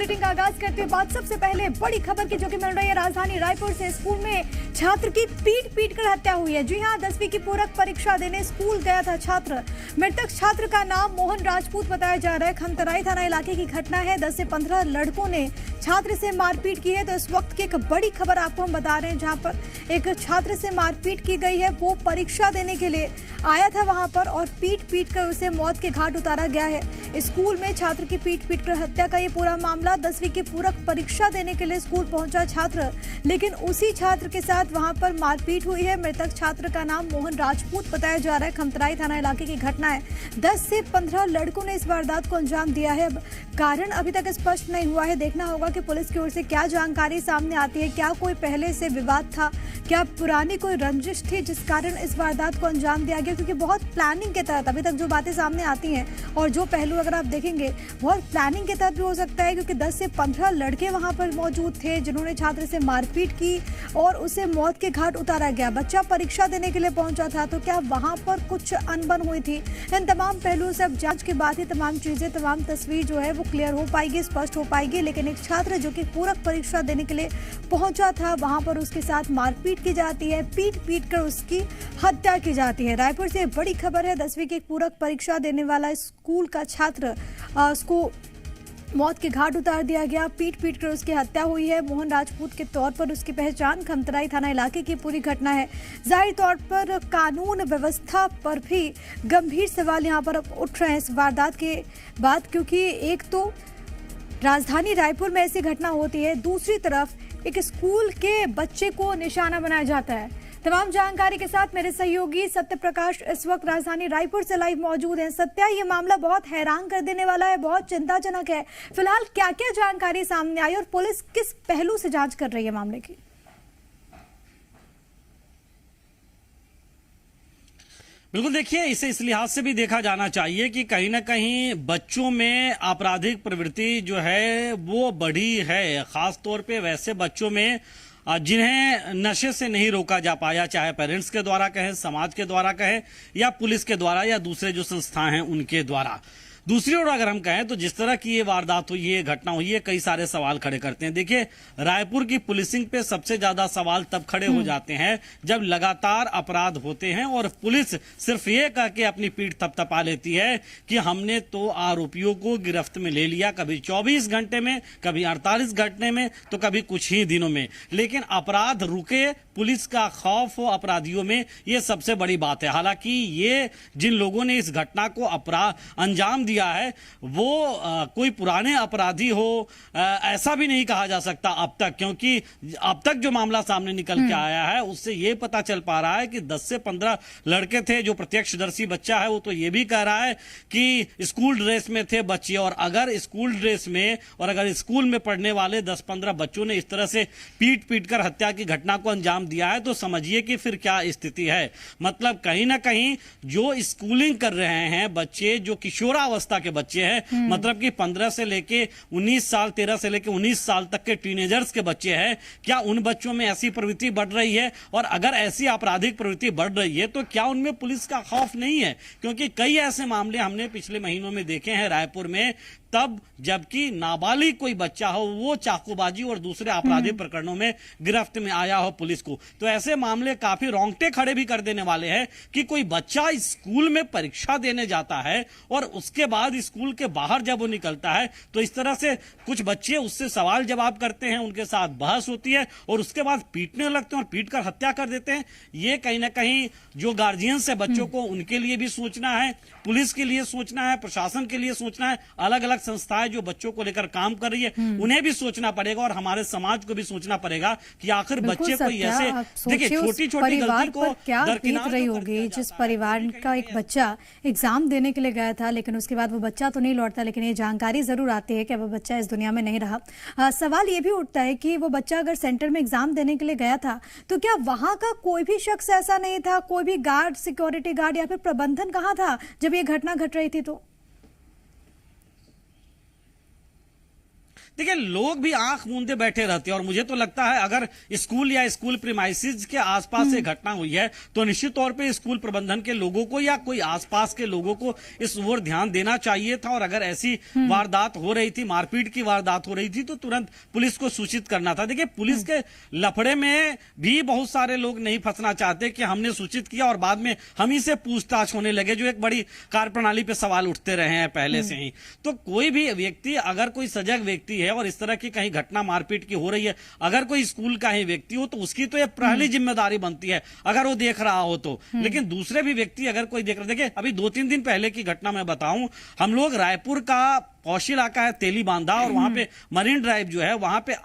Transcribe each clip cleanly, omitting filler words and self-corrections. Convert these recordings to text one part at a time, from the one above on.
Bulletin का आगाज करते हुए बात सबसे पहले बड़ी खबर की जो कि मिल रही है राजधानी रायपुर से। स्कूल में छात्र की पीट कर हत्या हुई है। जी हां, 10वीं की पूरक परीक्षा देने स्कूल गया था छात्र। मृतक छात्र का नाम मोहन राजपूत बताया जा रहा है। खमतराई थाना इलाके की घटना है। 10 से 15 लड़कों ने छात्र से मारपीट की है। तो इस वक्त की एक बड़ी खबर आपको हम बता रहे हैं, जहां पर एक छात्र से मारपीट की गई है। वो परीक्षा देने के लिए आया था वहां पर और पीट कर उसे मौत के घाट उतारा गया है। स्कूल में छात्र की पीट कर हत्या का ये पूरा मामला। 10वीं की पूरक परीक्षा देने के लिए स्कूल पहुंचा छात्र, लेकिन उसी छात्र के साथ वहां पर मारपीट हुई है। मृतक छात्र का नाम मोहन राजपूत बताया जा रहा है। खमतराई थाना इलाके की घटना है। 10 से 15 लड़कों ने इस वारदात को अंजाम दिया है। कारण अभी तक स्पष्ट नहीं हुआ है। देखना होगा कि पुलिस की ओर से क्या जानकारी सामने आती है। क्या कोई पहले से विवाद था, क्या पुरानी कोई रंजिश थी जिस कारण इस वारदात को अंजाम दिया गया, क्योंकि बहुत प्लानिंग के तहत अभी तक जो बातें सामने आती हैं और जो पहलू अगर आप देखेंगे बहुत प्लानिंग के तहत भी हो सकता है, क्योंकि 10 से 15 लड़के वहां पर मौजूद थे जिन्होंने छात्र से मारपीट की और उसे मौत के घाट उतारा गया। बच्चा परीक्षा देने के लिए पहुंचा था, तो क्या वहां पर कुछ अनबन हुई थी? इन तमाम पहलुओं से अब जांच के बाद ही तमाम चीजें, तमाम तस्वीर जो है वो क्लियर हो पाएगी, स्पष्ट हो पाएगी। लेकिन एक छात्र जो कि पूरक परीक्षा देने के लिए पहुंचा था, वहां पर उसके साथ मारपीट की जाती है, पीट कर उसकी हत्या की जाती है। रायपुर से बड़ी खबर है। 10वीं की पूरक परीक्षा देने वाला स्कूल का छात्र, उसको मौत के घाट उतार दिया गया। पीट कर उसकी हत्या हुई है। मोहन राजपूत के तौर पर उसकी पहचान। खमतराई थाना इलाके की पूरी घटना है। जाहिर तौर पर कानून व्यवस्था पर भी गंभीर सवाल यहां पर उठ रहे हैं इस वारदात के बाद, क्योंकि एक तो राजधानी रायपुर में ऐसी घटना होती है, दूसरी तरफ एक स्कूल के बच्चे को निशाना बनाया जाता है। तमाम जानकारी के साथ मेरे सहयोगी सत्य प्रकाश इस वक्त राजधानी रायपुर से लाइव मौजूद हैं। सत्या, ये मामला बहुत हैरान कर देने वाला है, बहुत चिंताजनक है। फिलहाल क्या क्या जानकारी सामने आई और पुलिस किस पहलू से जांच कर रही है मामले की? बिल्कुल, देखिए, इसे इस लिहाज से भी देखा जाना चाहिए कि कहीं ना कहीं बच्चों में आपराधिक प्रवृत्ति जो है वो बढ़ी है। खास तौर पे वैसे बच्चों में जिन्हें नशे से नहीं रोका जा पाया, चाहे पेरेंट्स के द्वारा कहें, समाज के द्वारा कहें, या पुलिस के द्वारा, या दूसरे जो संस्थाएं हैं उनके द्वारा। दूसरी ओर अगर हम कहें तो जिस तरह की ये वारदात हुई, ये घटना हुई है, कई सारे सवाल खड़े करते हैं। देखिए, रायपुर की पुलिसिंग पे सबसे ज्यादा सवाल तब खड़े हो जाते हैं जब लगातार अपराध होते हैं और पुलिस सिर्फ ये कह के अपनी पीठ थपथपा लेती है कि हमने तो आरोपियों को गिरफ्त में ले लिया, कभी 24 घंटे में, कभी 48 घंटे में, तो कभी कुछ ही दिनों में। लेकिन अपराध रुके, पुलिस का खौफ हो अपराधियों में, ये सबसे बड़ी बात है। हालांकि ये जिन लोगों ने इस घटना को अंजाम दिया है वो कोई पुराने अपराधी हो ऐसा भी नहीं कहा जा सकता अब तक, क्योंकि अब तक जो मामला सामने निकल के आया है उससे ये पता चल पा रहा है कि 10 से 15 लड़के थे। जो प्रत्यक्षदर्शी बच्चा है वो तो ये भी कह रहा है कि स्कूल ड्रेस में थे बच्चे, और अगर स्कूल ड्रेस में और अगर स्कूल में पढ़ने वाले 10-15 बच्चों ने इस तरह से पीट कर हत्या की घटना को अंजाम दिया है तो समझिए कि फिर क्या स्थिति है। मतलब कहीं ना कहीं जो स्कूलिंग कर रहे हैं बच्चे, जो किशोरावस्था के बच्चे हैं, मतलब कि 15 से लेके 19 साल, 13 से लेके 19 साल तक के टीनेजर्स के बच्चे हैं, क्या उन बच्चों में ऐसी प्रवृत्ति बढ़ रही है? और अगर ऐसी आपराधिक प्रवृत्ति बढ़ रही है तो क्या उनमें पुलिस का खौफ नहीं है? क्योंकि कई ऐसे मामले हमने पिछले महीनों में देखे हैं रायपुर में, तब जबकि नाबालिग कोई बच्चा हो वो चाकूबाजी और दूसरे आपराधिक प्रकरणों में गिरफ्त में आया हो पुलिस को। तो ऐसे मामले काफी रोंगटे खड़े भी कर देने वाले हैं कि कोई बच्चा स्कूल में परीक्षा देने जाता है और उसके बाद स्कूल के बाहर जब वो निकलता है तो इस तरह से कुछ बच्चे उससे सवाल जवाब करते हैं, उनके साथ बहस होती है और उसके बाद पीटने लगते हैं और पीट कर हत्या कर देते हैं। ये कहीं ना कहीं जो गार्जियंस है बच्चों को, उनके लिए भी सोचना है, पुलिस के लिए सोचना है, प्रशासन के लिए सोचना है, अलग अलग संस्थाएं जो बच्चों को लेकर काम कर रही है उन्हें भी सोचना पड़ेगा और हमारे समाज को भी सोचना पड़ेगा कि आखिर बच्चे कोई ऐसे, देखिए, छोटी छोटी गलती को क्या बीत रही होगी जिस परिवार का एक बच्चा एग्जाम देने के लिए गया था, लेकिन उसके बाद वो बच्चा तो नहीं लौटता, लेकिन ये जानकारी जरूर आती है कि वो बच्चा इस दुनिया में नहीं रहा। सवाल ये भी उठता है कि वो बच्चा अगर सेंटर में एग्जाम देने के लिए गया था तो क्या वहां का कोई भी शख्स ऐसा नहीं था, कोई भी गार्ड, सिक्योरिटी गार्ड या फिर प्रबंधन कहाँ था जब ये घटना घट रही थी? तो देखिए लोग भी आंख मूंदे बैठे रहते हैं और मुझे तो लगता है अगर स्कूल या स्कूल प्रीमाइसेस के आसपास से घटना हुई है तो निश्चित तौर पे स्कूल प्रबंधन के लोगों को या कोई आसपास के लोगों को इस ओर ध्यान देना चाहिए था। और अगर ऐसी वारदात हो रही थी, मारपीट की वारदात हो रही थी, तो तुरंत पुलिस को सूचित करना था। देखिए पुलिस के लफड़े में भी बहुत सारे लोग नहीं फंसना चाहते कि हमने सूचित किया और बाद में हम ही से पूछताछ होने लगे, जो एक बड़ी कार्यप्रणाली पे सवाल उठते रहे हैं पहले से ही। तो कोई भी व्यक्ति, अगर कोई सजग व्यक्ति है और इस तरह की कहीं घटना मारपीट की हो रही है, अगर कोई स्कूल का ही व्यक्ति हो तो उसकी तो ये पहली जिम्मेदारी बनती है अगर वो देख रहा हो तो। लेकिन दूसरे भी व्यक्ति अगर कोई देख रहे, देखिए अभी 2-3 दिन पहले की घटना मैं बताऊं, हम लोग रायपुर का पौष इलाका है तेली बांधा और वहां पे मरीन ड्राइव जो है वहां पे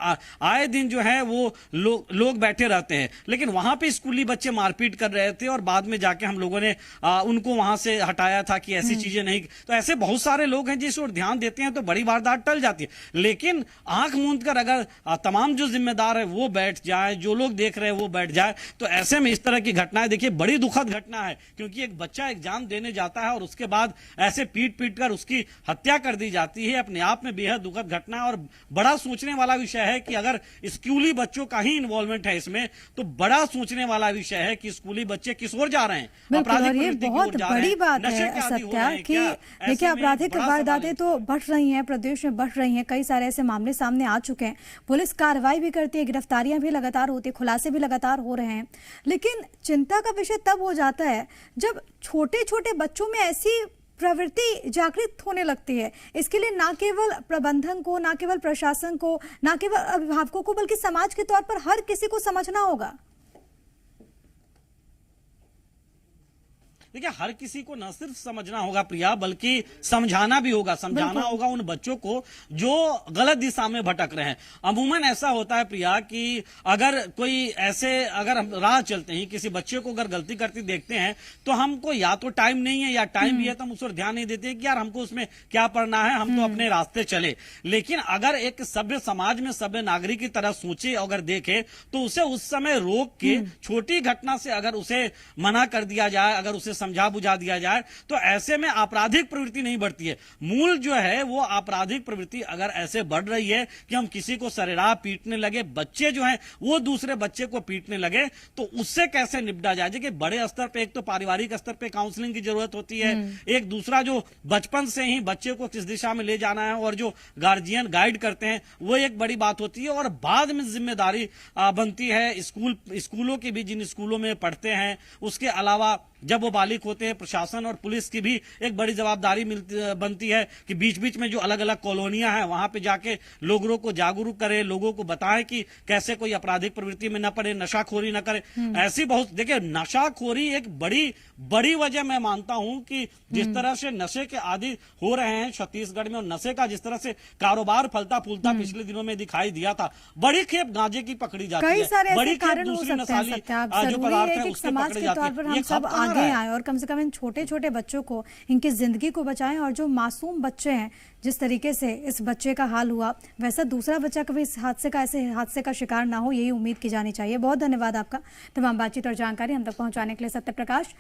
आए दिन जो है वो लोग बैठे रहते हैं, लेकिन वहां पे स्कूली बच्चे मारपीट कर रहे थे और बाद में जाके हम लोगों ने उनको वहां से हटाया था कि ऐसी चीजें नहीं। तो ऐसे बहुत सारे लोग हैं जिस ओर ध्यान देते हैं तो बड़ी वारदात टल जाती है। लेकिन आंख मूंद कर अगर तमाम जो जिम्मेदार है वो बैठ जाए, जो लोग देख रहे हैं वो बैठ जाए, तो ऐसे में इस तरह की घटनाएं, देखिए बड़ी दुखद घटना है, क्योंकि एक बच्चा एग्जाम देने जाता है और उसके बाद ऐसे पीट कर उसकी हत्या कर दी जाती है, अपने आप में बेहद दुखद घटना है। और बड़ा सोचने वाला विषय है कि अगर स्कूली बच्चों का ही इन्वॉल्वमेंट है इसमें, तो बड़ा सोचने वाला विषय है कि स्कूली बच्चे किस ओर जा रहे हैं। बिल्कुल, ये बहुत बड़ी बात है सत्या कि देखिए आपराधिक वारदातें तो बढ़ रही हैं, प्रदेश में बढ़ रही हैं, कई सारे ऐसे मामले सामने आ चुके हैं, पुलिस कार्रवाई भी करती है, गिरफ्तारियां भी लगातार होती है, खुलासे भी लगातार हो रहे हैं। लेकिन चिंता का विषय तब हो जाता है जब छोटे छोटे बच्चों में ऐसी प्रवृत्ति जागृत होने लगती है। इसके लिए ना केवल प्रबंधन को, ना केवल प्रशासन को, ना केवल अभिभावकों को, बल्कि समाज के तौर पर हर किसी को समझना होगा। देखिए हर किसी को न सिर्फ समझना होगा प्रिया, बल्कि समझाना भी होगा, समझाना होगा उन बच्चों को जो गलत दिशा में भटक रहे हैं। अमूमन ऐसा होता है प्रिया कि अगर कोई ऐसे, अगर हम राह चलते हैं, किसी बच्चे को अगर गलती करती देखते हैं तो हमको या तो टाइम नहीं है या टाइम भी है तो हम उस पर ध्यान नहीं देते कि यार हमको उसमें क्या पढ़ना है, हम तो अपने रास्ते चले। लेकिन अगर एक सभ्य समाज में सभ्य नागरिक की तरह सोचे, अगर देखे, तो उसे उस समय रोक के छोटी घटना से अगर उसे मना कर दिया जाए, अगर उसे समझा बुझा दिया जाए, तो ऐसे में आपराधिक प्रवृत्ति नहीं बढ़ती है। मूल जो है वो आपराधिक प्रवृत्ति अगर ऐसे बढ़ रही है कि हम किसी को सरेराह पीटने लगे, बच्चे जो हैं वो दूसरे बच्चे को पीटने लगे, तो उससे कैसे निपटा जाए। देखिए बड़े स्तर पे एक तो पारिवारिक स्तर पे काउंसलिंग की जरूरत होती है, एक दूसरा जो बचपन से ही बच्चे को किस दिशा में ले जाना है और जो गार्जियन गाइड करते हैं वो एक बड़ी बात होती है। और बाद में जिम्मेदारी बनती है स्कूलों की भी, जिन स्कूलों में पढ़ते हैं, उसके अलावा जब वो बालिग होते हैं प्रशासन और पुलिस की भी एक बड़ी जवाबदारी बनती है कि बीच बीच में जो अलग अलग कॉलोनियां हैं वहां पे जाके लोगों को जागरूक करें, लोगों को बताएं कि कैसे कोई आपराधिक प्रवृत्ति में न पड़े, नशाखोरी न करे। ऐसी बहुत, देखिए नशाखोरी एक बड़ी वजह मैं मानता हूं कि जिस तरह से नशे के आदी हो रहे हैं छत्तीसगढ़ में और नशे का जिस तरह से कारोबार फलता फूलता पिछले दिनों में दिखाई दिया था, बड़ी खेप गांजे की पकड़ी जाती है, बड़ी खेप दूसरी नशाली जो पदार्थ है उसके पकड़े जाते हैं। ये सब आगे आए और कम से कम इन छोटे छोटे बच्चों को, इनकी जिंदगी को बचाएं। और जो मासूम बच्चे हैं, जिस तरीके से इस बच्चे का हाल हुआ, वैसा दूसरा बच्चा कभी इस हादसे का, ऐसे हादसे का शिकार ना हो, यही उम्मीद की जानी चाहिए। बहुत धन्यवाद आपका तमाम बातचीत और जानकारी हम तक पहुंचाने के लिए सत्य प्रकाश।